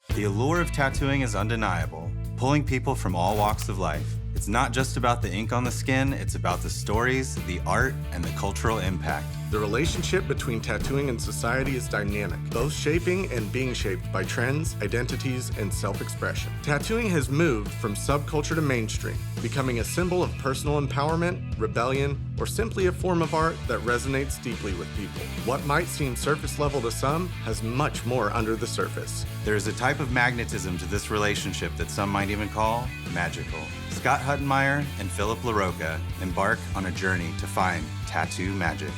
The allure of tattooing is undeniable, pulling people from all walks of life. It's not just about the ink on the skin, it's about the stories, the art, and the cultural impact. The relationship between tattooing and society is dynamic, both shaping and being shaped by trends, identities, and self-expression. Tattooing has moved from subculture to mainstream, becoming a symbol of personal empowerment, rebellion, or simply a form of art that resonates deeply with people. What might seem surface level to some has much more under the surface. There is a type of magnetism to this relationship that some might even call magical. Scott Huttenmaier and Phillip LaRocca embark on a journey to find tattoo magic.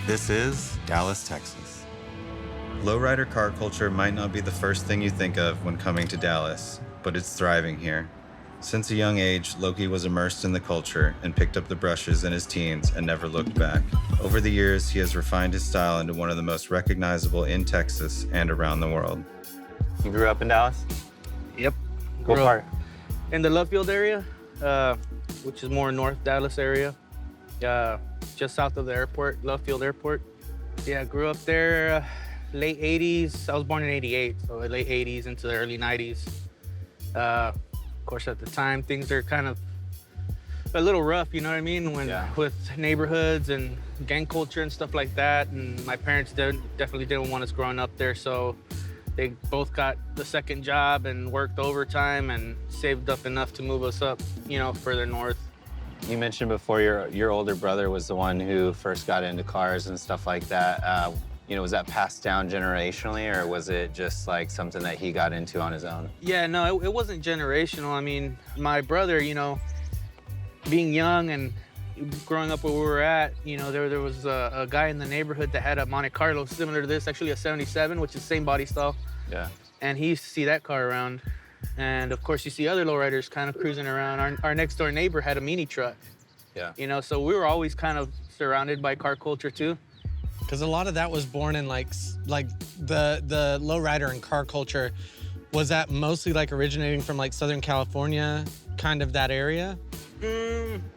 This is Dallas, Texas. Lowrider car culture might not be the first thing you think of when coming to Dallas, but it's thriving here. Since a young age, Lokey was immersed in the culture and picked up the brushes in his teens and never looked back. Over the years, he has refined his style into one of the most recognizable in Texas and around the world. You grew up in Dallas? Yep. What part? In the Love Field area, which is more North Dallas area. Just south of the airport, Love Field Airport. Yeah, grew up there, late 80s. I was born in 88, so late 80s into the early 90s. Of course, at the time, things are kind of a little rough, you know what I mean? With neighborhoods and gang culture and stuff like that. And my parents definitely didn't want us growing up there, so they both got the second job and worked overtime and saved up enough to move us up, further north. You mentioned before your older brother was the one who first got into cars and stuff like that. Was that passed down generationally, or was it just like something that he got into on his own? Yeah, no, it wasn't generational. I mean, my brother, being young and growing up where we were at, there was a guy in the neighborhood that had a Monte Carlo similar to this, actually a 77, which is the same body style. Yeah. And he used to see that car around. And of course, you see other lowriders kind of cruising around. Our next door neighbor had a mini truck. Yeah. So we were always kind of surrounded by car culture too. Because a lot of that was born in like the lowrider and car culture. Was that mostly like originating from like Southern California, kind of that area?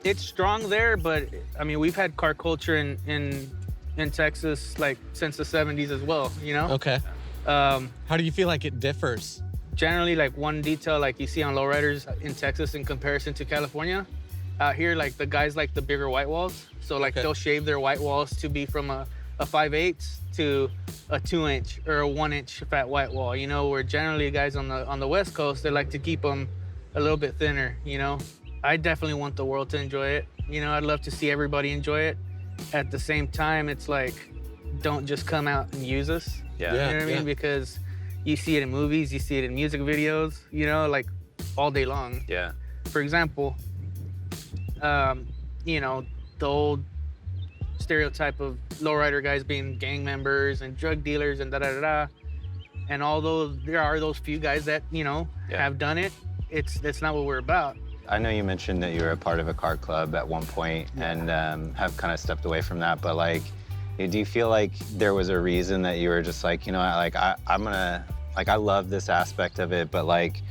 It's strong there, but I mean, we've had car culture in Texas like since the 70s as well, Okay. How do you feel like it differs? Generally, like one detail like you see on lowriders in Texas in comparison to California, out here, like the guys like the bigger white walls. So like they'll shave their white walls to be from a 5/8 to a 2-inch or a 1-inch fat white wall, where generally guys on the West Coast, they like to keep them a little bit thinner, I definitely want the world to enjoy it. I'd love to see everybody enjoy it. At the same time, it's like, don't just come out and use us. Yeah. You know what I mean? Because you see it in movies, you see it in music videos, like all day long. Yeah. For example, the old stereotype of lowrider guys being gang members and drug dealers and da-da-da-da. And although there are those few guys that, have done it, it's not what we're about. I know you mentioned that you were a part of a car club at one point and have kind of stepped away from that, but like, do you feel like there was a reason that you were just like, I love this aspect of it, but like,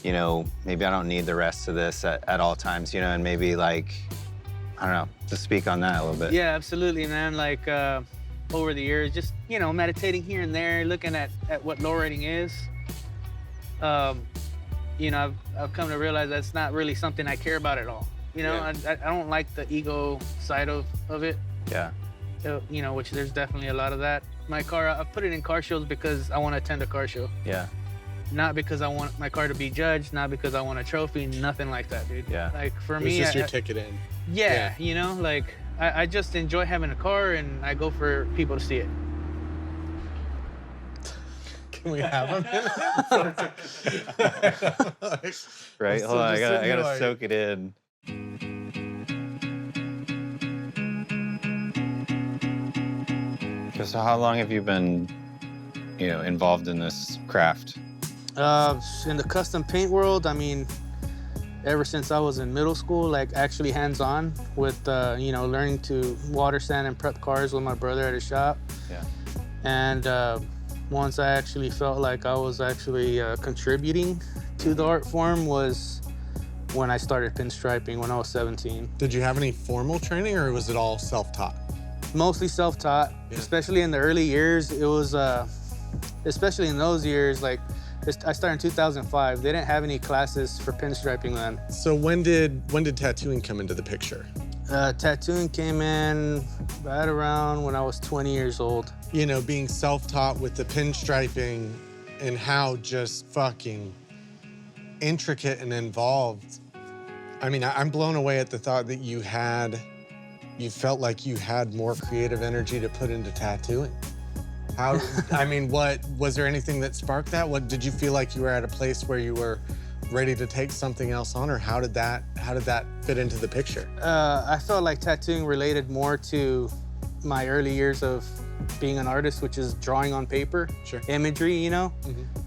maybe I don't need the rest of this at all times, and maybe like, I don't know, just speak on that a little bit. Yeah, absolutely, man. Like over the years, just, meditating here and there, looking at what lowriding is, I've come to realize that's not really something I care about at all. I don't like the ego side of it. Yeah. Which there's definitely a lot of that. My car, I put it in car shows because I want to attend a car show. Yeah. Not because I want my car to be judged, not because I want a trophy, nothing like that, dude. Yeah. Like for me, it's just your ticket in. Yeah, like I just enjoy having a car and I go for people to see it. Can we have them? Right, hold on, I gotta soak it in. So how long have you been, involved in this craft? In the custom paint world, I mean, ever since I was in middle school, like actually hands-on with, learning to water sand and prep cars with my brother at his shop. Yeah. And once I actually felt like I was actually contributing to the art form was when I started pinstriping when I was 17. Did you have any formal training, or was it all self-taught? Mostly self-taught, especially in the early years. It was, especially in those years, like I started in 2005. They didn't have any classes for pinstriping then. So when did tattooing come into the picture? Tattooing came in right around when I was 20 years old. You know, being self-taught with the pinstriping and how just fucking intricate and involved. I mean, I'm blown away at the thought that you felt like you had more creative energy to put into tattooing. How, I mean, was there anything that sparked that? What, did you feel like you were at a place where you were ready to take something else on, or how did that fit into the picture? I felt like tattooing related more to my early years of being an artist, which is drawing on paper, Sure. imagery, you know?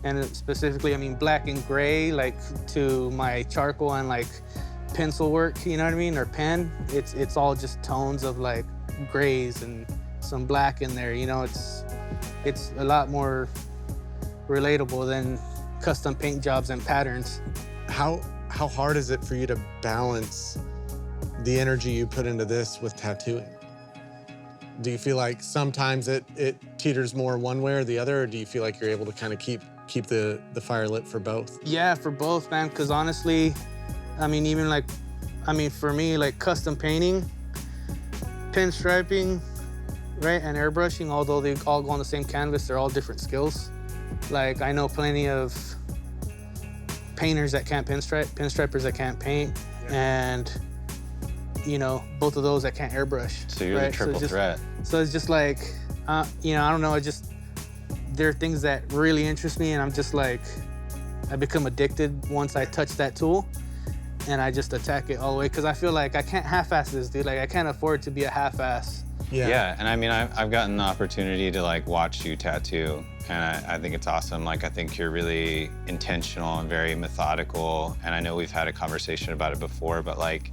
And specifically, I mean, black and gray, like to my charcoal and like pencil work, you know what I mean? Or pen, it's all just tones of like grays and some black in there, you know? It's a lot more relatable than custom paint jobs and patterns. How hard is it for you to balance the energy you put into this with tattooing? Do you feel like sometimes it teeters more one way or the other, or do you feel like you're able to kind of keep the fire lit for both? Yeah, for both, man, because honestly, I mean, even like, I mean, for me, like custom painting, pinstriping, right, and airbrushing, although they all go on the same canvas, they're all different skills. Like, I know plenty of painters that can't pinstripe, pinstripers that can't paint, and, you know, both of those that can't airbrush. So you're right? the triple threat. So it's just like, you know, I don't know, there are things that really interest me, and I'm just like, I become addicted once I touch that tool, and I just attack it all the way, because I feel like I can't half-ass this, dude. Like, I can't afford to be a half-ass. Yeah, and I mean, I've gotten the opportunity to like watch you tattoo, and I think it's awesome. Like, I think you're really intentional and very methodical, and I know we've had a conversation about it before, but like,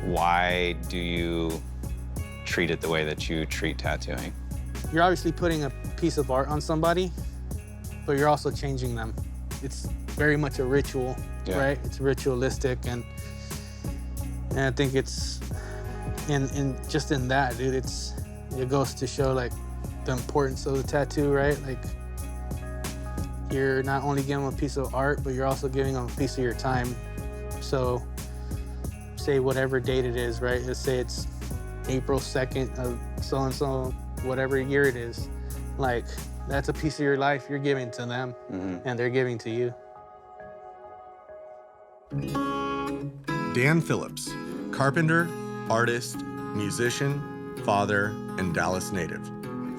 why do you treat it the way that you treat tattooing? You're obviously putting a piece of art on somebody, but you're also changing them. It's very much a ritual, right? It's ritualistic, and I think it's, and just in that, dude, it goes to show like the importance of the tattoo, right? Like, you're not only giving them a piece of art, but you're also giving them a piece of your time. So, say whatever date it is, right? Let's say it's April 2nd of so-and-so, whatever year it is. Like, that's a piece of your life you're giving to them, and they're giving to you. Dan Phillips, carpenter, artist, musician, father, and Dallas native.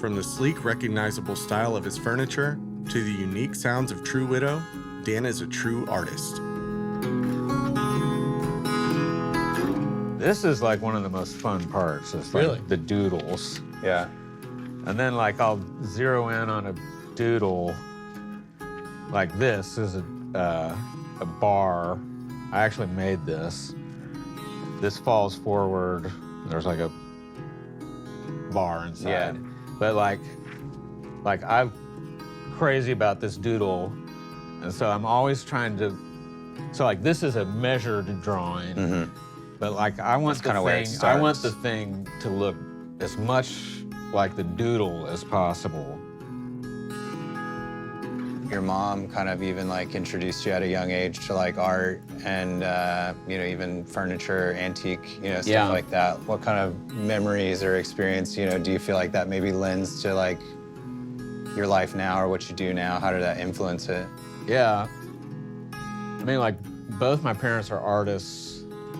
From the sleek, recognizable style of his furniture to the unique sounds of True Widow, Dan is a true artist. This is like one of the most fun parts. It's like Really? the doodles. Yeah. And then like I'll zero in on a doodle. Like this is a bar. I actually made this. This falls forward. There's like a bar inside. Yeah. But like I'm crazy about this doodle. And so I'm always trying to, so like this is a measured drawing. But like I want That's kinda where it I want starts. the thing to look as much like the doodle as possible. Your mom kind of even like introduced you at a young age to like art and you know, even furniture, antique, you know, stuff Yeah. like that. What kind of memories or experience, you know, do you feel like that maybe lends to like your life now or what you do now? How did that influence it? Yeah. I mean, like both my parents are artists,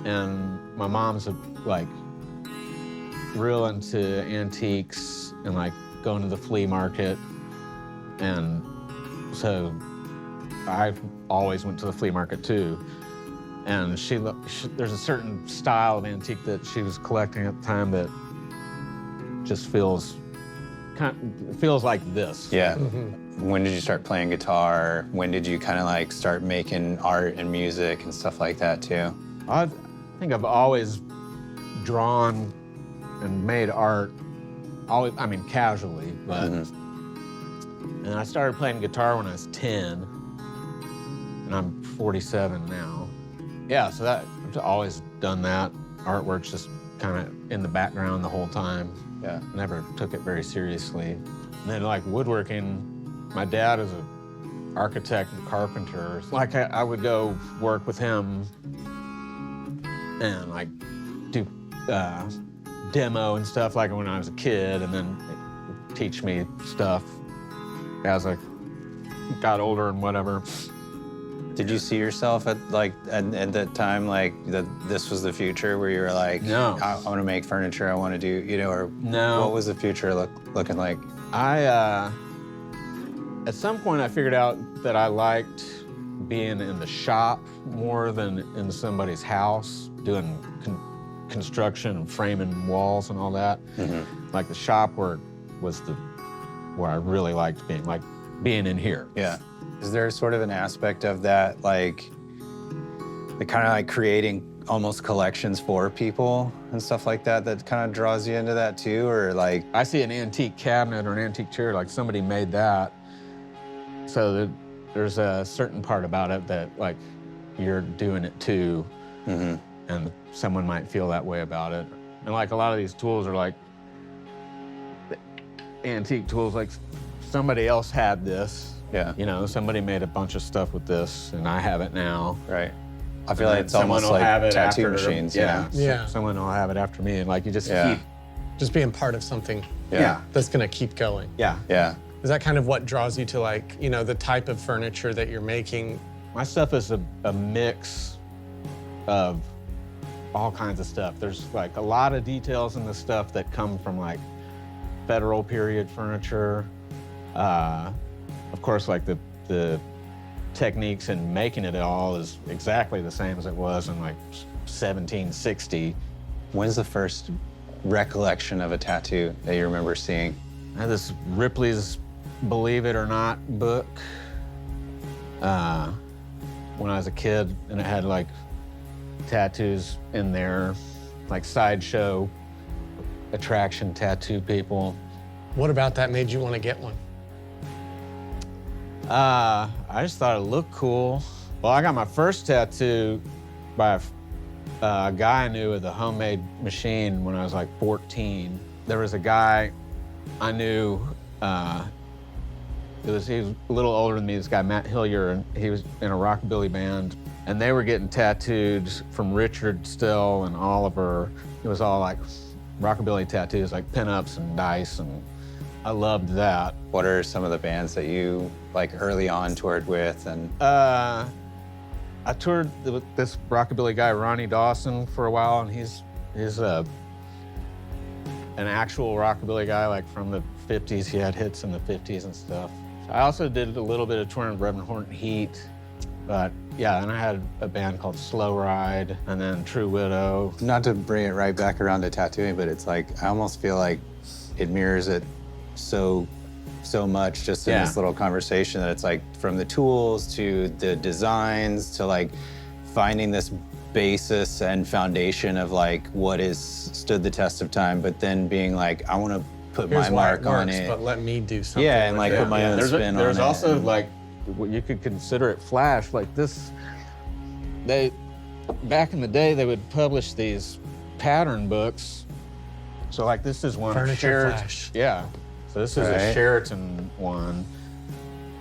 and my mom's like real into antiques and like going to the flea market. And so I always went to the flea market too. And there's a certain style of antique that she was collecting at the time that just feels like this. Yeah. When did you start playing guitar? When did you kind of like start making art and music and stuff like that too? I think I've always drawn and made art, always, I mean, casually, but. And I started playing guitar when I was 10, and I'm 47 now. Yeah, so I've always done that. Artwork's just kind of in the background the whole time. Yeah. Never took it very seriously. And then like woodworking, my dad is a architect and carpenter. Like I would go work with him and like do demo and stuff like when I was a kid, and then teach me stuff as I got older and whatever. Did you see yourself at that time, like that this was the future where you were like, no, I want to make furniture, I want to do, you know, or no. What was the future looking like? At some point I figured out that I liked being in the shop more than in somebody's house, doing construction and framing walls and all that. Mm-hmm. Like the shop work was where I really liked being in here. Yeah. Is there sort of an aspect of that, like the kind of like creating almost collections for people and stuff like that kind of draws you into that too, or like? I see an antique cabinet or an antique chair, like somebody made that. So there's a certain part about it that like you're doing it too, mm-hmm. and someone might feel that way about it. And like a lot of these tools are like antique tools, like somebody else had this. Yeah. You know, somebody made a bunch of stuff with this, and I have it now. Right. I feel like it's almost like tattoo machines. Yeah. Yeah. Someone will have it after me, and like you just keep just being part of something. Yeah. That's gonna keep going. Yeah. Yeah. Is that kind of what draws you to, like, you know, the type of furniture that you're making? My stuff is a mix of all kinds of stuff. There's like a lot of details in the stuff that come from like federal period furniture. Of course, like the techniques in making it all is exactly the same as it was in like 1760. When's the first recollection of a tattoo that you remember seeing? I had this Ripley's Believe It or Not book when I was a kid, and it had like tattoos in there, like sideshow attraction tattoo people. What about that made you want to get one? I just thought it looked cool. Well, I got my first tattoo by a guy I knew with a homemade machine when I was like 14. There was a guy I knew, he was a little older than me, this guy, Matt Hillier, and he was in a rockabilly band, and they were getting tattooed from Richard Still and Oliver. It was all like rockabilly tattoos, like pinups and dice, and I loved that. What are some of the bands that you like early on toured with? And I toured with this rockabilly guy, Ronnie Dawson, for a while, and he's an actual rockabilly guy, like from the 50s. He had hits in the 50s and stuff. I also did a little bit of touring with Reverend Horton Heat, but yeah, and I had a band called Slow Ride, and then True Widow. Not to bring it right back around to tattooing, but it's like, I almost feel like it mirrors it so much just in this little conversation, that it's like from the tools to the designs to like finding this basis and foundation of like what is stood the test of time, but then being like, I want to put my mark on it. But let me do something. Yeah, and like put my own spin on it. There's also like, what you could consider it flash, like this. Back in the day, they would publish these pattern books. So like this is one. Furniture flash. Yeah. So this is a Sheraton one.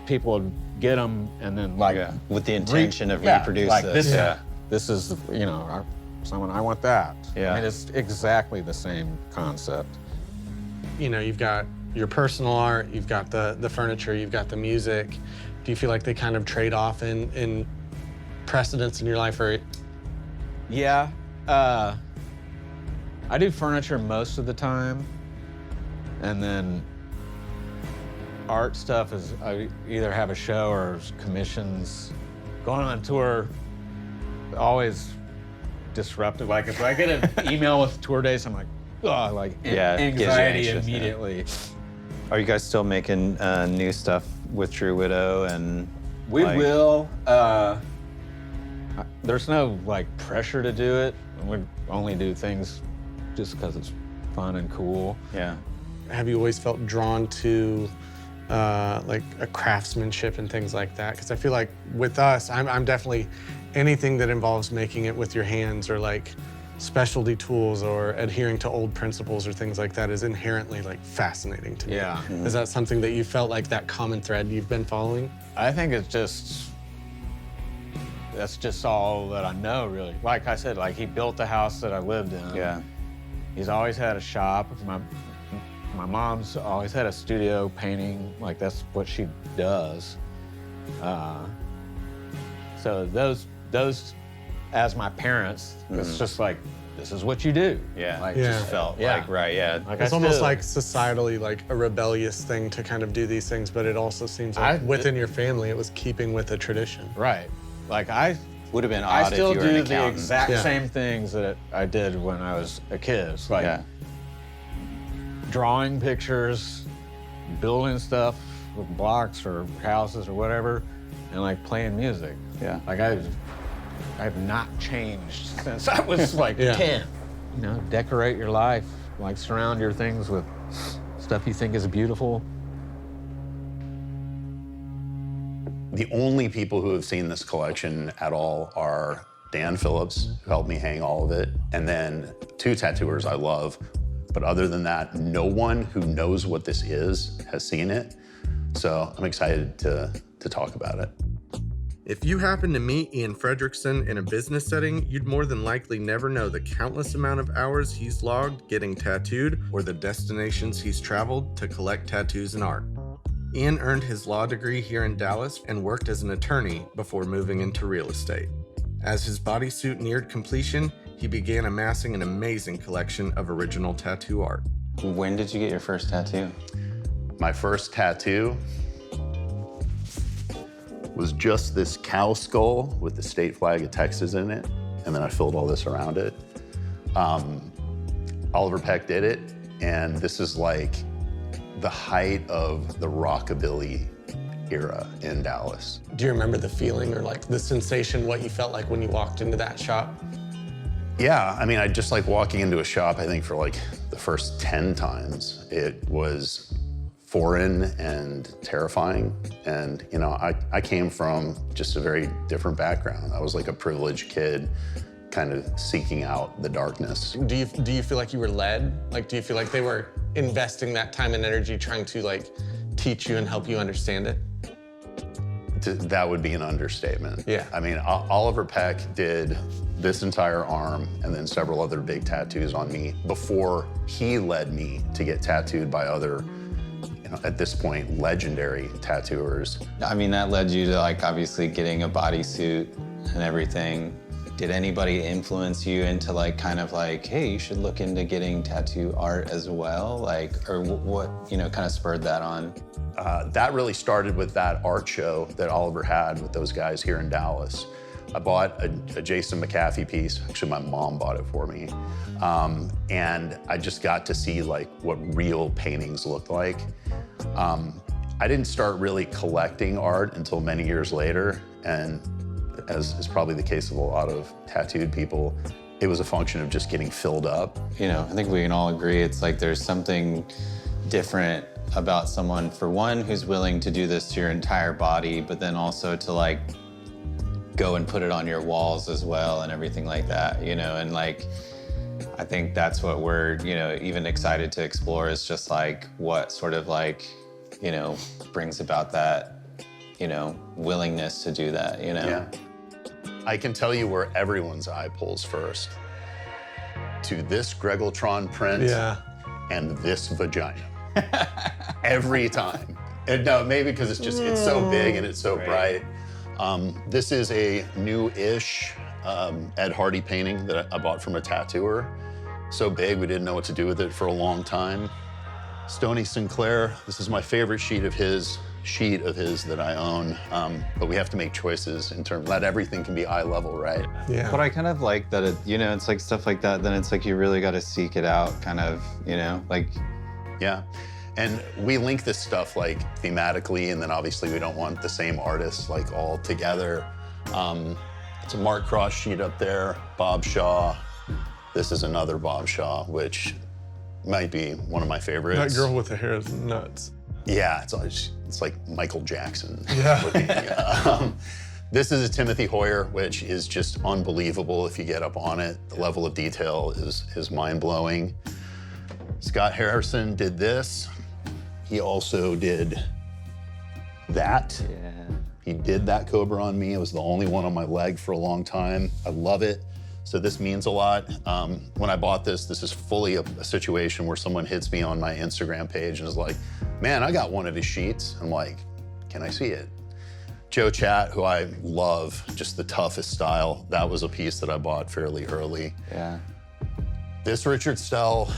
People would get them and then like with the intention of reproduce like this. This is, you know, I want that. Yeah. I mean, it's exactly the same concept. You know, you've got your personal art, you've got the furniture, you've got the music. Do you feel like they kind of trade off in precedence in your life? Or yeah, I do furniture most of the time, and then art stuff is I either have a show or commissions. Going on tour, always disruptive. Like if I get an email with tour dates, I'm like, oh, like anxiety immediately. Are you guys still making new stuff with True Widow? And we will. There's no like pressure to do it. We only do things just because it's fun and cool. Yeah. Have you always felt drawn to like a craftsmanship and things like that? Because I feel like with us, I'm definitely anything that involves making it with your hands or like specialty tools or adhering to old principles or things like that is inherently like fascinating to me. Yeah. Is that something that you felt like that common thread you've been following? I think that's just all that I know, really. Like I said, like he built the house that I lived in. Yeah. He's always had a shop. My mom's always had a studio painting, like that's what she does. So those as my parents, it's just like, this is what you do. Yeah. Like, Yeah. Just felt Yeah. like, right, yeah. Like It's I almost still- like societally like a rebellious thing to kind of do these things, but it also seems like within your family it was keeping with a tradition. Right. Like I Would have been I odd if still you were an do the accountant. exact Yeah. same things that I did when I was a kid. It's like Yeah. drawing pictures, building stuff with blocks or houses or whatever, and like playing music. Yeah. Like I have not changed since I was like Yeah. 10. You know, decorate your life, like surround your things with stuff you think is beautiful. The only people who have seen this collection at all are Dan Phillips, who helped me hang all of it, and then 2 tattooers I love. But other than that, no one who knows what this is has seen it. So I'm excited to talk about it. If you happen to meet Ian Fredrickson in a business setting, you'd more than likely never know the countless amount of hours he's logged getting tattooed or the destinations he's traveled to collect tattoos and art. Ian earned his law degree here in Dallas and worked as an attorney before moving into real estate. As his bodysuit neared completion, he began amassing an amazing collection of original tattoo art. When did you get your first tattoo? My first tattoo was just this cow skull with the state flag of Texas in it, and then I filled all this around it. Oliver Peck did it, and this is like the height of the rockabilly era in Dallas. Do you remember the feeling or like the sensation, what you felt like when you walked into that shop? Yeah, I mean, I just like walking into a shop, I think for like the first 10 times, it was foreign and terrifying. And, you know, I came from just a very different background. I was like a privileged kid kind of seeking out the darkness. Do you feel like you were led? Like, do you feel like they were investing that time and energy trying to like teach you and help you understand it? That would be an understatement. Yeah. I mean, Oliver Peck did this entire arm and then several other big tattoos on me before he led me to get tattooed by other, you know, at this point, legendary tattooers. I mean, that led you to like obviously getting a bodysuit and everything. Did anybody influence you into like kind of like, hey, you should look into getting tattoo art as well? Like, or what, you know, kind of spurred that on? That really started with that art show that Oliver had with those guys here in Dallas. I bought a Jason McAfee piece. Actually, my mom bought it for me. And I just got to see like what real paintings looked like. I didn't start really collecting art until many years later. And as is probably the case of a lot of tattooed people, it was a function of just getting filled up. You know, I think we can all agree it's like there's something different about someone, for one, who's willing to do this to your entire body, but then also to like go and put it on your walls as well and everything like that, you know, and like, I think that's what we're, you know, even excited to explore is just like what sort of like, you know, brings about that, you know, willingness to do that, you know? Yeah. I can tell you where everyone's eye pulls first. To this Gregotron print and this vagina. Every time. And no, maybe because it's just, it's so big and it's so bright. This is a new-ish Ed Hardy painting that I bought from a tattooer. So big, we didn't know what to do with it for a long time. Stoney Sinclair, this is my favorite sheet of his that I own. But we have to make choices in terms, not everything can be eye level, right? Yeah. But I kind of like that, it, you know, it's like stuff like that, then it's like you really got to seek it out, kind of, you know, like. Yeah. And we link this stuff like thematically, and then obviously we don't want the same artists like all together. It's a Mark Cross sheet up there, Bob Shaw. This is another Bob Shaw, which might be one of my favorites. That girl with the hair is nuts. Yeah, it's like Michael Jackson. Yeah. looking. This is a Timothy Hoyer, which is just unbelievable if you get up on it. The level of detail is mind-blowing. Scott Harrison did this. He also did that. Yeah. He did that Cobra on me. It was the only one on my leg for a long time. I love it. So this means a lot. When I bought this is fully a situation where someone hits me on my Instagram page and is like, man, I got one of his sheets. I'm like, can I see it? Joe Chat, who I love, just the toughest style. That was a piece that I bought fairly early. Yeah. This Richard Stell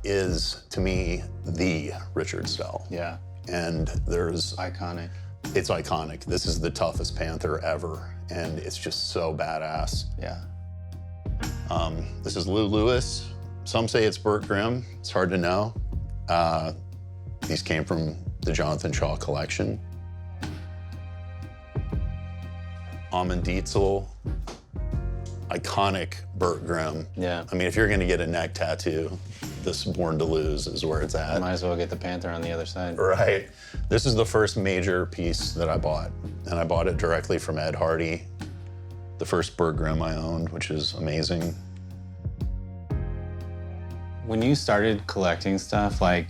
is, to me, the Richard Stell. Yeah. And there's... Iconic. It's iconic. This is the toughest Panther ever, and it's just so badass. Yeah. This is Lou Lewis. Some say it's Burt Grimm. It's hard to know. These came from the Jonathan Shaw collection. Amon Dietzel, iconic Burt Grimm. Yeah. I mean, if you're gonna get a neck tattoo, this Born to Lose is where it's at. Might as well get the Panther on the other side. Right. This is the first major piece that I bought, and I bought it directly from Ed Hardy, the first Burt Grimm I owned, which is amazing. When you started collecting stuff, like,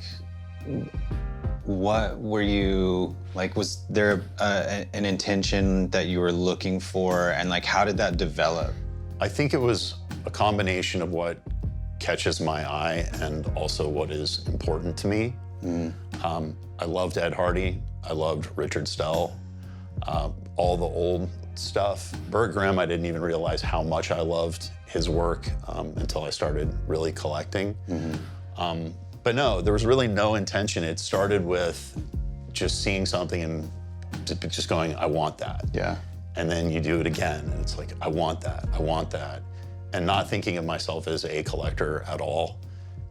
what were you, like, was there an intention that you were looking for, and like, how did that develop? I think it was a combination of what catches my eye and also what is important to me. I loved Ed Hardy. I loved Richard Stell. All the old stuff. Burt Grimm, I didn't even realize how much I loved his work until I started really collecting. But no, there was really no intention. It started with just seeing something and just going, I want that. Yeah. And then you do it again, and it's like, I want that, I want that. And not thinking of myself as a collector at all.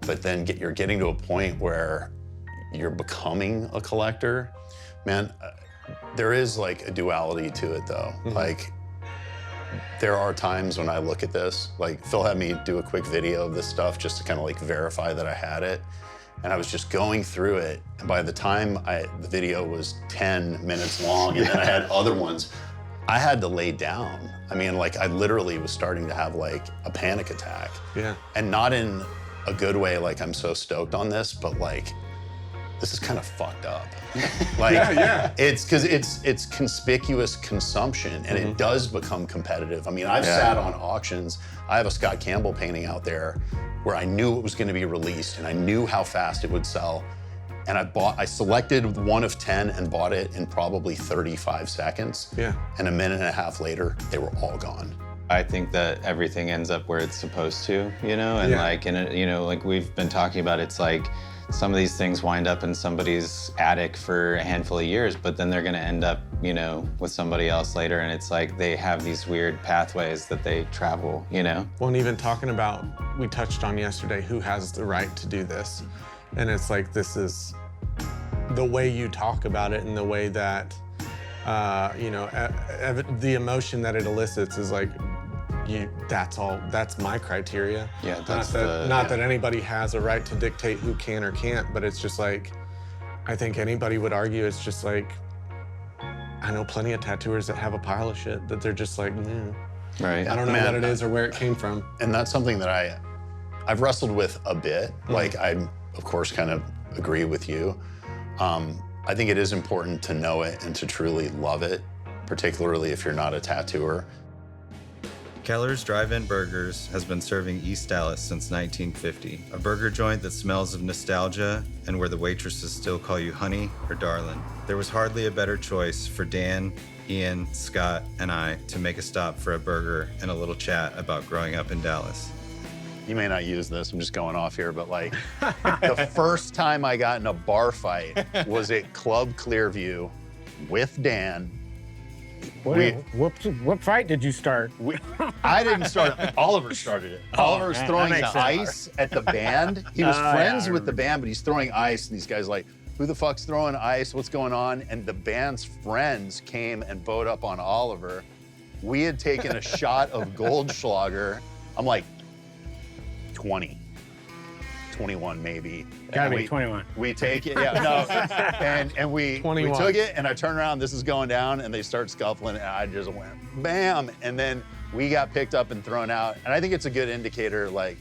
But then you're getting to a point where you're becoming a collector. Man, there is like a duality to it though. Like, there are times when I look at this, like Phil had me do a quick video of this stuff just to kind of like verify that I had it. And I was just going through it. And by the time the video was 10 minutes long, and then I had other ones, I had to lay down. I mean, like, I literally was starting to have like a panic attack. Yeah. And not in a good way, like I'm so stoked on this, but like, this is kind of fucked up. Like, it's because it's conspicuous consumption, and it does become competitive. I mean, I've sat on auctions. I have a Scott Campbell painting out there where I knew it was going to be released, and I knew how fast it would sell. And I selected one of 10 and bought it in probably 35 seconds. Yeah. And a minute and a half later, they were all gone. I think that everything ends up where it's supposed to, you know? And like, you know, like we've been talking about, it's like some of these things wind up in somebody's attic for a handful of years, but then they're gonna end up, you know, with somebody else later. And it's like they have these weird pathways that they travel, you know? Well, and even talking about, we touched on yesterday, who has the right to do this? And it's like, this is the way you talk about it and the way that, you know, the emotion that it elicits is like, that's my criteria. Yeah, that's not that anybody has a right to dictate who can or can't, but it's just like, I think anybody would argue it's just like, I know plenty of tattooers that have a pile of shit that they're just like, Right. I don't know what it is or where it came from. And that's something that I've wrestled with a bit. Like, I, of course, kind of agree with you. I think it is important to know it and to truly love it, particularly if you're not a tattooer. Keller's Drive-In Burgers has been serving East Dallas since 1950, a burger joint that smells of nostalgia and where the waitresses still call you honey or darling. There was hardly a better choice for Dan, Ian, Scott, and I to make a stop for a burger and a little chat about growing up in Dallas. You may not use this, I'm just going off here, but like, the first time I got in a bar fight was at Club Clearview with Dan. What fight did you start? I didn't start it. Oliver started it. Oliver was throwing the ice at the band. He was friends with the band, but he's throwing ice, and these guys like, who the fuck's throwing ice? What's going on? And the band's friends came and bowed up on Oliver. We had taken a shot of Goldschlager. I'm like, 20 21 maybe. Gotta And be 21. We take it, yeah, no. And we 21. took it, and I turned around, this is going down, and they start scuffling, and I just went, bam. And then we got picked up and thrown out. And I think it's a good indicator, like,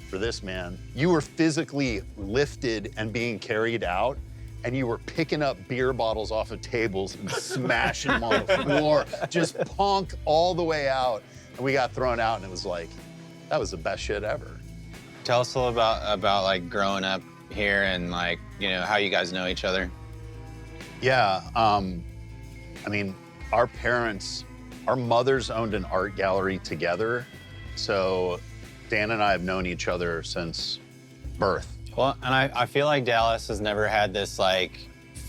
for this man, you were physically lifted and being carried out, and you were picking up beer bottles off of tables and smashing them on the floor, just punk all the way out. And we got thrown out, and it was like, that was the best shit ever. Tell us a little about like growing up here and like, you know, how you guys know each other. Yeah, I mean, our parents, our mothers owned an art gallery together. So Dan and I have known each other since birth. Well, and I feel like Dallas has never had this like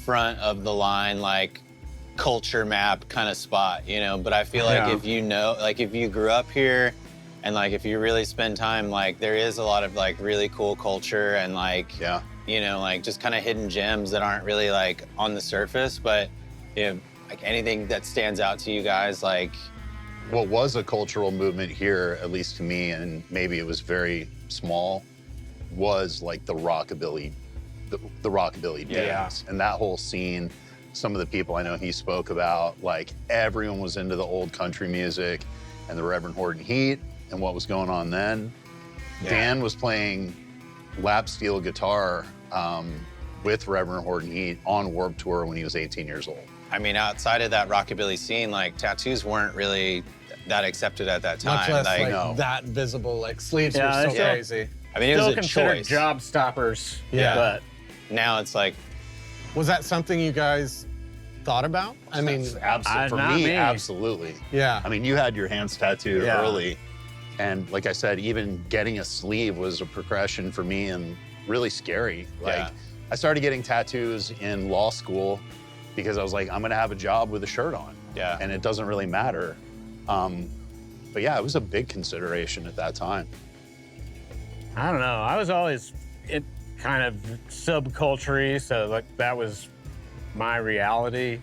front of the line, like culture map kind of spot, you know? But I feel like if you know, like if you grew up here and like if you really spend time, like there is a lot of like really cool culture and like, you know, like just kind of hidden gems that aren't really like on the surface, but you know, like anything that stands out to you guys, like. What was a cultural movement here, at least to me, and maybe it was very small, was like the rockabilly, the rockabilly dance. And that whole scene, some of the people I know he spoke about, like everyone was into the old country music and the Reverend Horton Heat and what was going on then. Dan was playing lap steel guitar with Reverend Horton Heat on Warped Tour when he was 18 years old. I mean, outside of that rockabilly scene, like tattoos weren't really that accepted at that time. Much less like no. that visible. Like sleeves were Yeah, so still- crazy. I mean, it Still was a considered choice. job stoppers. Yeah. But Now it's like, Was that something you guys thought about? I mean, Absolutely. For not me, me. absolutely. yeah. I mean, you had your hands tattooed Yeah. early. And like I said, even getting a sleeve was a progression for me and really scary. Like, Yeah. I started getting tattoos in law school because I was like, I'm gonna have a job with a shirt on. Yeah. And it doesn't really matter. But yeah, it was a big consideration at that time. I don't know. I was always kind of subculture-y, so like that was my reality.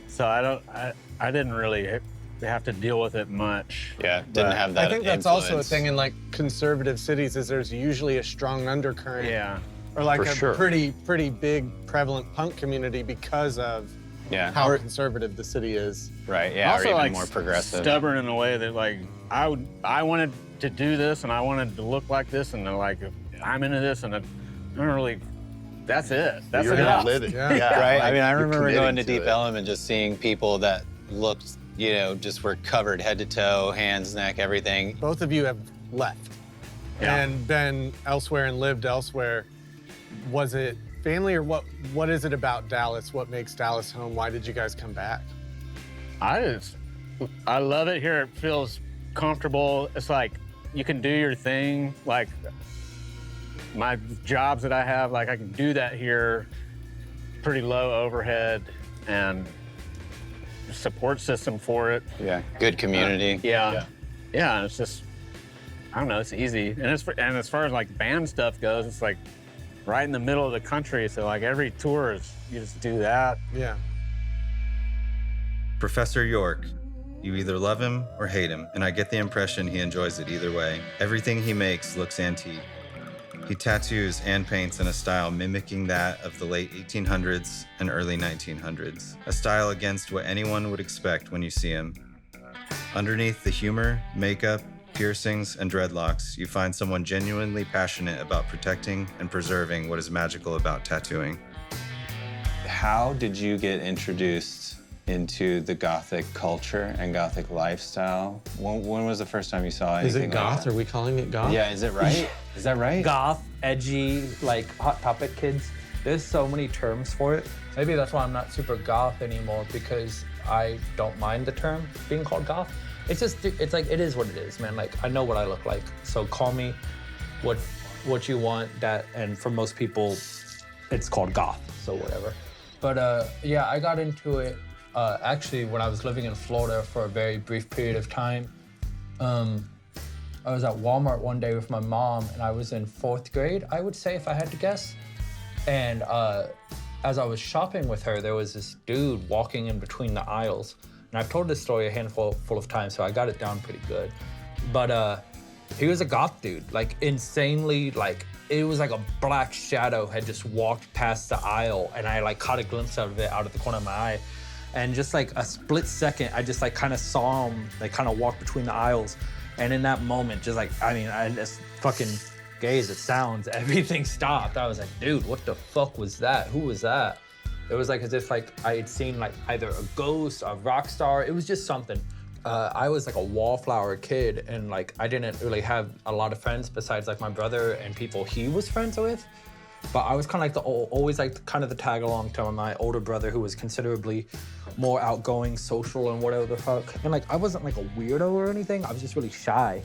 So I didn't really have to deal with it much. yeah, didn't But have that I think that's also a influence. thing in like conservative cities is there's usually a strong undercurrent. Yeah. Or like For a sure. pretty big prevalent punk community because of Yeah, how conservative the city is. right, yeah, Also, or even like, more progressive. Stubborn in a way that like I wanted to do this and I wanted to look like this and then, like I'm into this and I don't really. That's it. That's You're enough. gonna live it. Yeah. Right, like, I mean, I you're remember committing going to to Deep it. Ellum and just seeing people that looked, you know, just were covered head to toe, hands, neck, everything. Both of you have left Yeah. and been elsewhere and lived elsewhere. Was it family or what is it about Dallas? What makes Dallas home? Why did you guys come back? I love it here. It feels comfortable. It's like you can do your thing. Like my jobs that I have, like I can do that here. Pretty low overhead and support system for it. Yeah, good community. Yeah. And it's just, I don't know, it's easy. And as far as like band stuff goes, it's like right in the middle of the country. So like every tour is, you just do that. Yeah. Professor York. You either love him or hate him, and I get the impression he enjoys it either way. Everything he makes looks antique. He tattoos and paints in a style mimicking that of the late 1800s and early 1900s, a style against what anyone would expect when you see him. Underneath the humor, makeup, piercings, and dreadlocks, you find someone genuinely passionate about protecting and preserving what is magical about tattooing. How did you get introduced into the Gothic culture and Gothic lifestyle? When was the first time you saw anything Is it like goth? that? Are we calling it goth? Yeah, is it right? Is that right? Goth, edgy, like Hot Topic kids. There's so many terms for it. Maybe that's why I'm not super goth anymore, because I don't mind the term being called goth. It's just, it's like, it is what it is, man. Like, I know what I look like. So call me what you want, that, and for most people, it's called goth, so whatever. But yeah, I got into it actually when I was living in Florida for a very brief period of time. I was at Walmart one day with my mom, and I was in 4th grade, I would say, if I had to guess. And as I was shopping with her, there was this dude walking in between the aisles. And I've told this story a handful of times, so I got it down pretty good. But he was a goth dude, like insanely like it was like a black shadow had just walked past the aisle, and I like caught a glimpse of it out of the corner of my eye. And just like a split second, I just like kind of saw him like kind of walk between the aisles. And in that moment, just like, I mean, I just fucking gaze, it sounds, everything stopped. I was like, dude, what the fuck was that? Who was that? It was like as if like I had seen like either a ghost, a rock star. It was just something. I was like a wallflower kid, and like I didn't really have a lot of friends besides like my brother and people he was friends with. But I was kind of like always like kind of the tag along to my older brother, who was considerably more outgoing, social, and whatever the fuck. And like I wasn't like a weirdo or anything. I was just really shy,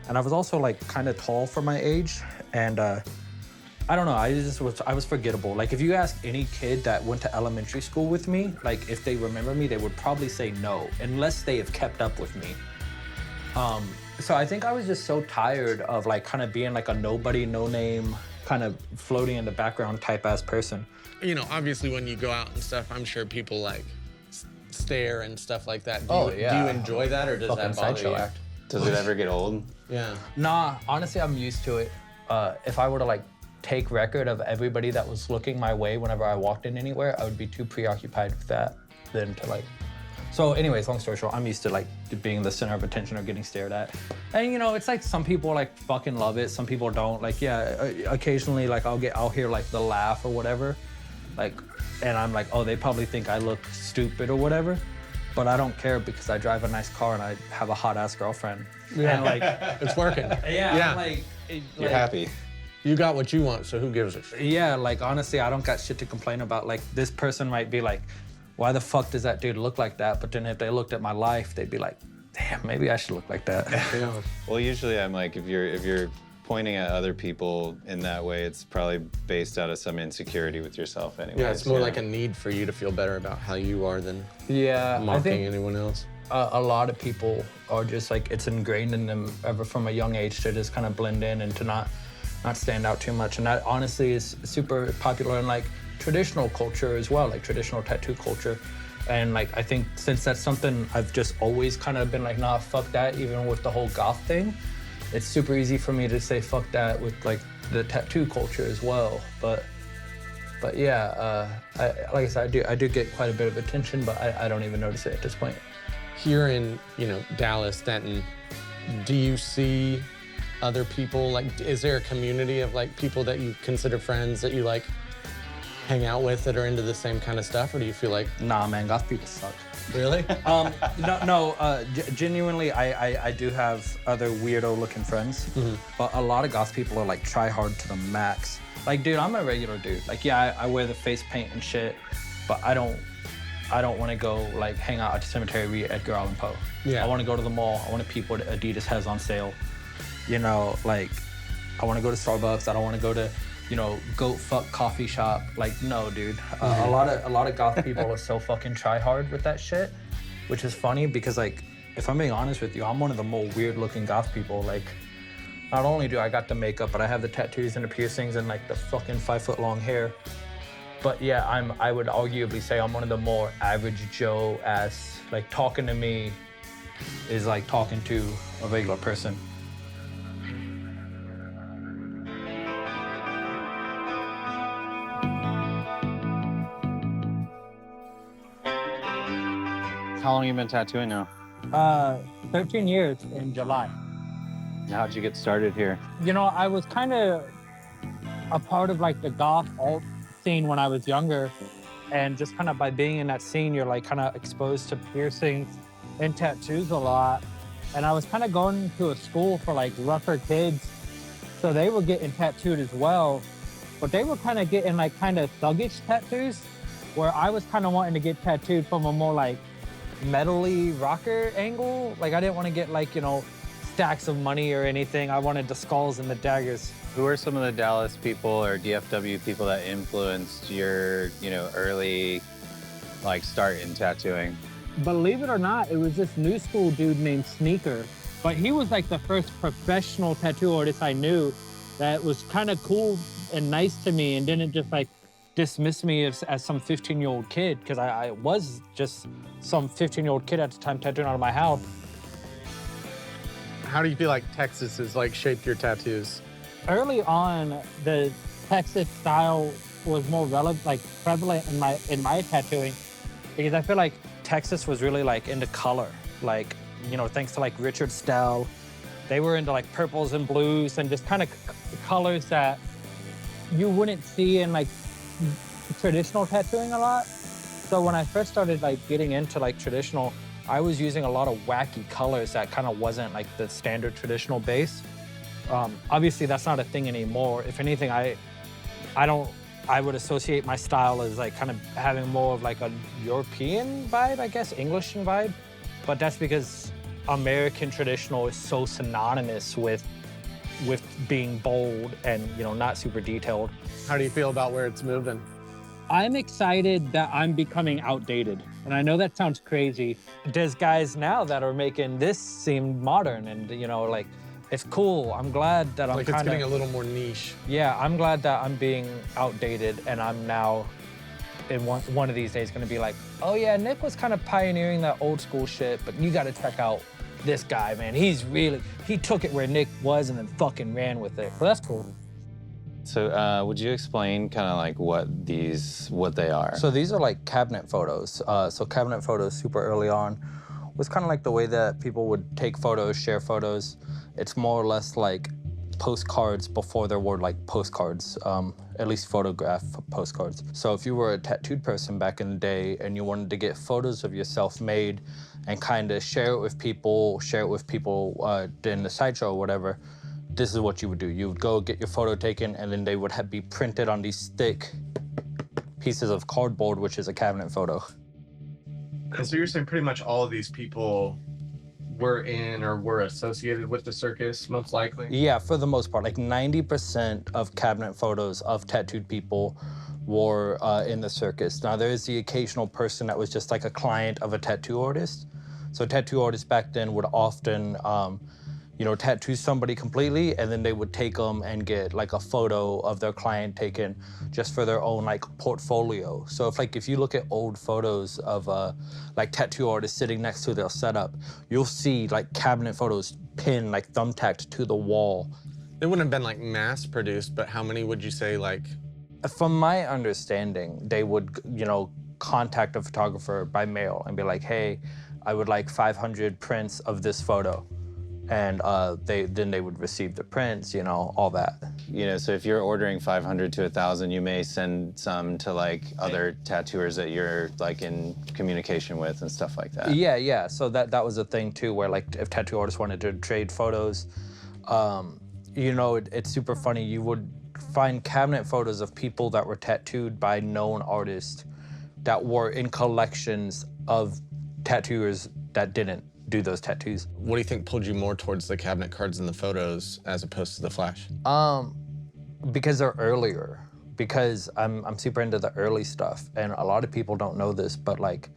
and I was also like kind of tall for my age. And I don't know. I was forgettable. Like if you ask any kid that went to elementary school with me, like if they remember me, they would probably say no, unless they have kept up with me. So I think I was just so tired of like kind of being like a nobody, no name, kind of floating in the background type ass person. You know, obviously when you go out and stuff, I'm sure people like stare and stuff like that. Do you enjoy that, or does Fucking that bother sideshow you? act. Does it ever get old? Yeah. Nah, honestly, I'm used to it. If I were to like take record of everybody that was looking my way whenever I walked in anywhere, I would be too preoccupied with that than to like. So anyways, long story short, I'm used to like being the center of attention or getting stared at. And you know, it's like some people like fucking love it, some people don't. Like yeah, occasionally like I'll hear like the laugh or whatever. Like, and I'm like, oh, they probably think I look stupid or whatever. But I don't care because I drive a nice car and I have a hot ass girlfriend. Yeah. And like It's working. yeah. Like, You're happy. You got what you want, so who gives a shit? Yeah, like honestly, I don't got shit to complain about. Like this person might be like, why the fuck does that dude look like that? But then if they looked at my life, they'd be like, damn, maybe I should look like that. Yeah. Well, usually I'm like, if you're pointing at other people in that way, it's probably based out of some insecurity with yourself anyway. Yeah, it's more like a need for you to feel better about how you are than Yeah, I mocking think anyone else. a lot of people are just like, it's ingrained in them ever from a young age to just kind of blend in and to not stand out too much. And that honestly is super popular in like traditional culture as well, like traditional tattoo culture. And like, I think since that's something I've just always kind of been like, nah, fuck that, even with the whole goth thing, it's super easy for me to say fuck that with like the tattoo culture as well. But yeah, like I said, I do get quite a bit of attention, but I don't even notice it at this point. Here in, you know, Dallas, Denton, do you see other people? Like, is there a community of like people that you consider friends that you like hang out with that are into the same kind of stuff, or do you feel like, Nah, man, goth people suck. really? Genuinely, I do have other weirdo-looking friends, but a lot of goth people are like try hard to the max. Like, dude, I'm a regular dude. Like, yeah, I wear the face paint and shit, but I don't want to go like hang out at the cemetery, read Edgar Allan Poe. Yeah. I want to go to the mall. I want to peep what Adidas has on sale. You know, like, I want to go to Starbucks. I don't want to go to, you know, goat fuck coffee shop. Like, no, dude. A lot of goth people are so fucking try hard with that shit, which is funny because, like, if I'm being honest with you, I'm one of the more weird looking goth people. Like, not only do I got the makeup, but I have the tattoos and the piercings and like the fucking 5 foot long hair. But yeah, I would arguably say I'm one of the more average Joe ass. Like, talking to me is like talking to a regular person. How long you been tattooing now? 13 years in July. How'd you get started here? You know, I was kind of a part of like the goth alt scene when I was younger. And just kind of by being in that scene, you're like kind of exposed to piercings and tattoos a lot. And I was kind of going to a school for like rougher kids. So they were getting tattooed as well. But they were kind of getting like kind of thuggish tattoos, where I was kind of wanting to get tattooed from a more like metal-y rocker angle. Like, I didn't want to get like, you know, stacks of money or anything. I wanted the skulls and the daggers. Who are some of the Dallas people or DFW people that influenced your, you know, early like start in tattooing? Believe it or not, it was this new school dude named Sneaker. But he was like the first professional tattoo artist I knew that was kind of cool and nice to me and didn't just like dismiss me as some 15-year-old kid, because I was just some 15-year-old kid at the time tattooing out of my house. How do you feel like Texas has like shaped your tattoos? early on, the Texas style was more relevant, like prevalent in my tattooing, because I feel like Texas was really like into color, like, you know, thanks to like Richard Stell, they were into like purples and blues and just kind of colors that you wouldn't see in like traditional tattooing a lot. So when I first started like getting into like traditional, I was using a lot of wacky colors that kind of wasn't like the standard traditional base. Obviously that's not a thing anymore. If anything, I would associate my style as like kind of having more of like a European vibe, I guess, English vibe. But that's because American traditional is so synonymous with being bold and, you know, not super detailed. How do you feel about where it's moving? I'm excited that I'm becoming outdated. And I know that sounds crazy. There's guys now that are making this seem modern and, you know, like, it's cool. I'm glad that I'm like it's getting a little more niche. Yeah, I'm glad that I'm being outdated and I'm now, in one of these days, gonna be like, oh yeah, Nick was kind of pioneering that old school shit, but you gotta check out this guy, man. He took it where Nick was and then fucking ran with it. Well, that's cool. So would you explain kind of like what they are? So these are like cabinet photos. So cabinet photos super early on was kind of like the way that people would take photos, share photos. It's more or less like postcards before there were like postcards, at least photograph postcards. So if you were a tattooed person back in the day and you wanted to get photos of yourself made and kind of share it with people in the sideshow or whatever, this is what you would do. You would go get your photo taken and then they would be printed on these thick pieces of cardboard, which is a cabinet photo. And so you're saying pretty much all of these people were in or were associated with the circus, most likely? Yeah, for the most part. Like 90% of cabinet photos of tattooed people were in the circus. Now, there is the occasional person that was just like a client of a tattoo artist. So tattoo artists back then would often, you know, tattoo somebody completely, and then they would take them and get like a photo of their client taken just for their own like portfolio. So if you look at old photos of like tattoo artists sitting next to their setup, you'll see like cabinet photos pinned, like thumbtacked to the wall. It wouldn't have been like mass produced, but how many would you say like? From my understanding, they would, you know, contact a photographer by mail and be like, hey, I would like 500 prints of this photo. And then they would receive the prints, you know, all that. You know, so if you're ordering 500 to 1,000, you may send some to like other tattooers that you're like in communication with and stuff like that. Yeah. So that was a thing too, where like if tattoo artists wanted to trade photos, you know, it's super funny. You would find cabinet photos of people that were tattooed by known artists that were in collections of tattooers that didn't do those tattoos. What do you think pulled you more towards the cabinet cards and the photos as opposed to the flash? Because they're earlier. Because I'm super into the early stuff, and a lot of people don't know this, but like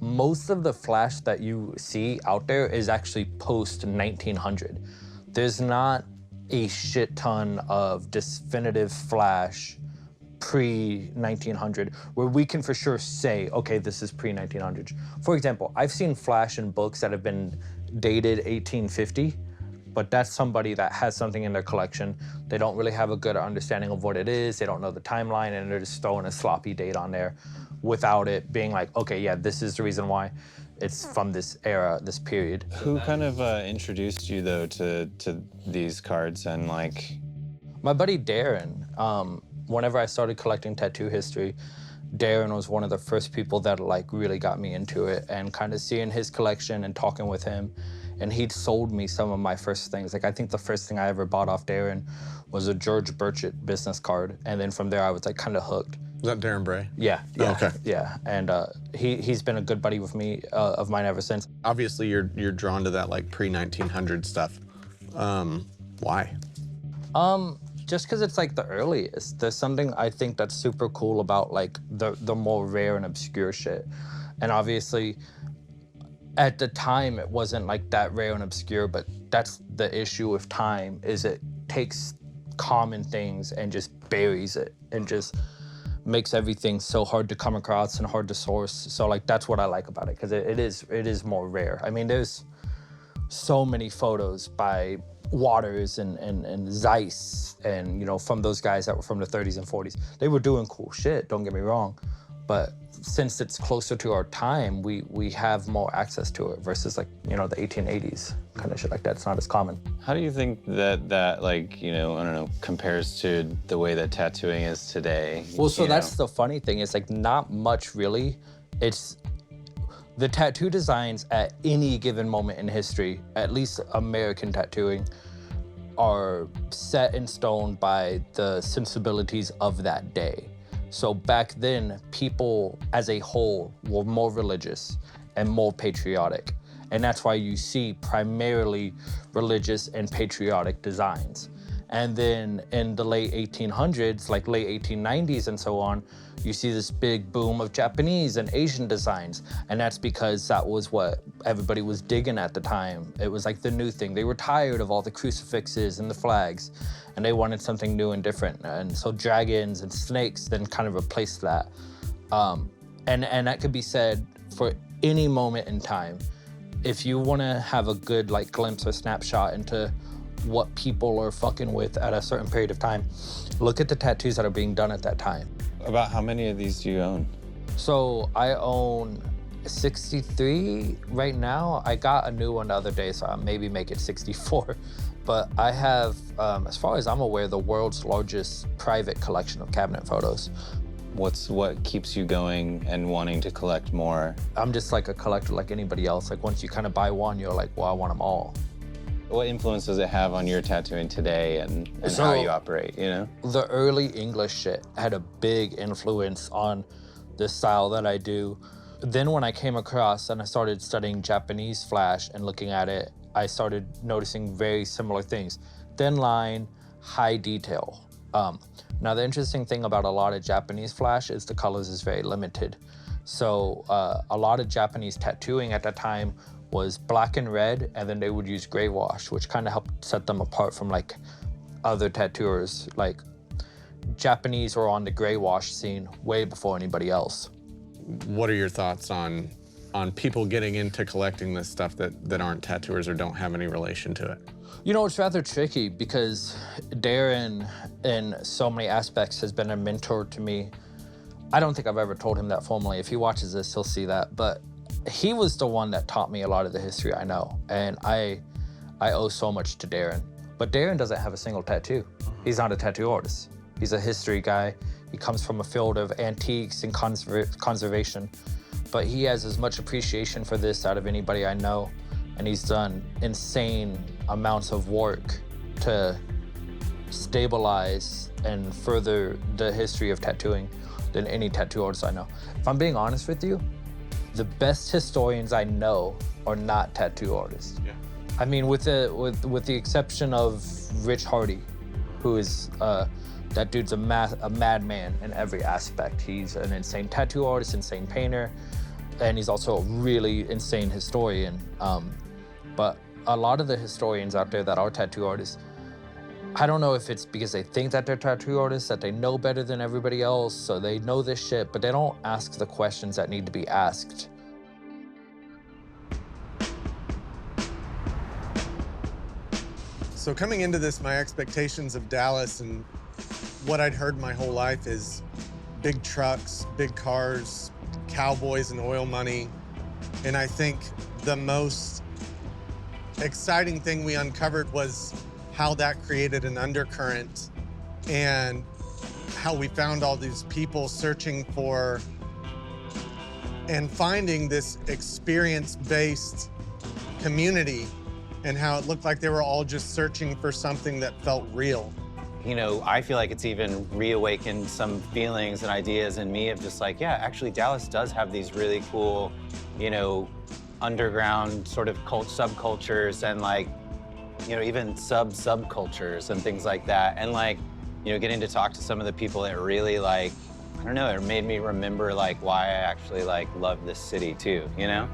most of the flash that you see out there is actually post 1900. There's not a shit ton of definitive flash pre-1900 where we can for sure say, okay, this is pre-1900. For example, I've seen flash in books that have been dated 1850, but that's somebody that has something in their collection. They don't really have a good understanding of what it is. They don't know the timeline, and they're just throwing a sloppy date on there without it being like, okay, yeah, this is the reason why it's from this era, this period. Who kind of introduced you though to these cards and like? My buddy Darren. Whenever I started collecting tattoo history, Darren was one of the first people that like really got me into it, and kind of seeing his collection and talking with him. And he'd sold me some of my first things. Like I think the first thing I ever bought off Darren was a George Burchett business card. And then from there I was like kind of hooked. Was that Darren Bray? Yeah. Oh, okay. Yeah, and he's been a good buddy with me, of mine ever since. Obviously you're drawn to that like pre-1900 stuff. Why? Just because it's like the earliest. There's something I think that's super cool about like the more rare and obscure shit. And obviously, at the time, it wasn't like that rare and obscure, but that's the issue with time, is it takes common things and just buries it and just makes everything so hard to come across and hard to source. So like that's what I like about it, because it is more rare. I mean, there's so many photos by Waters and Zeiss and, you know, from those guys that were from the 30s and 40s. They were doing cool shit, don't get me wrong. But since it's closer to our time, we have more access to it versus like, you know, the 1880s kind of shit like that. It's not as common. How do you think that like, you know, I don't know, compares to the way that tattooing is today? Well, so that's the funny thing. It's like not much really. It's the tattoo designs at any given moment in history, at least American tattooing, are set in stone by the sensibilities of that day. So back then, people as a whole were more religious and more patriotic. And that's why you see primarily religious and patriotic designs. And then in the late 1800s, like late 1890s and so on, you see this big boom of Japanese and Asian designs. And that's because that was what everybody was digging at the time. It was like the new thing. They were tired of all the crucifixes and the flags, and they wanted something new and different. And so dragons and snakes then kind of replaced that. And that could be said for any moment in time. If you wanna have a good like glimpse or snapshot into what people are fucking with at a certain period of time, look at the tattoos that are being done at that time. About how many of these do you own? So I own 63 right now. I got a new one the other day, so I'll maybe make it 64. But I have, as far as I'm aware, the world's largest private collection of cabinet photos. What keeps you going and wanting to collect more? I'm just like a collector like anybody else. Like once you kind of buy one, you're like, well, I want them all. What influence does it have on your tattooing today and how you operate, you know? The early English shit had a big influence on the style that I do. Then when I came across and I started studying Japanese flash and looking at it, I started noticing very similar things. Thin line, high detail. Now the interesting thing about a lot of Japanese flash is the colors is very limited. So a lot of Japanese tattooing at that time was black and red, and then they would use gray wash, which kind of helped set them apart from like other tattooers. Like Japanese were on the gray wash scene way before anybody else. What are your thoughts on people getting into collecting this stuff that aren't tattooers or don't have any relation to it? You know, it's rather tricky because Darren, in so many aspects, has been a mentor to me. I don't think I've ever told him that formally. If he watches this, he'll see that. But he was the one that taught me a lot of the history I know. And I owe so much to Darren. But Darren doesn't have a single tattoo. He's not a tattoo artist. He's a history guy. He comes from a field of antiques and conservation. But he has as much appreciation for this out of anybody I know. And he's done insane amounts of work to stabilize and further the history of tattooing than any tattoo artist I know. If I'm being honest with you, the best historians I know are not tattoo artists. Yeah. I mean, with the exception of Rich Hardy, who is that dude's a madman in every aspect. He's an insane tattoo artist, insane painter, and he's also a really insane historian. But a lot of the historians out there that are tattoo artists, I don't know if it's because they think that they're tattoo artists, that they know better than everybody else, so they know this shit, but they don't ask the questions that need to be asked. So coming into this, my expectations of Dallas and what I'd heard my whole life is big trucks, big cars, cowboys and oil money. And I think the most exciting thing we uncovered was how that created an undercurrent and how we found all these people searching for and finding this experience-based community and how it looked like they were all just searching for something that felt real. You know, I feel like it's even reawakened some feelings and ideas in me of just like, yeah, actually Dallas does have these really cool, you know, underground sort of subcultures and like, you know, even subcultures and things like that. And like, you know, getting to talk to some of the people that really like, I don't know, it made me remember like why I actually like love this city too, you know?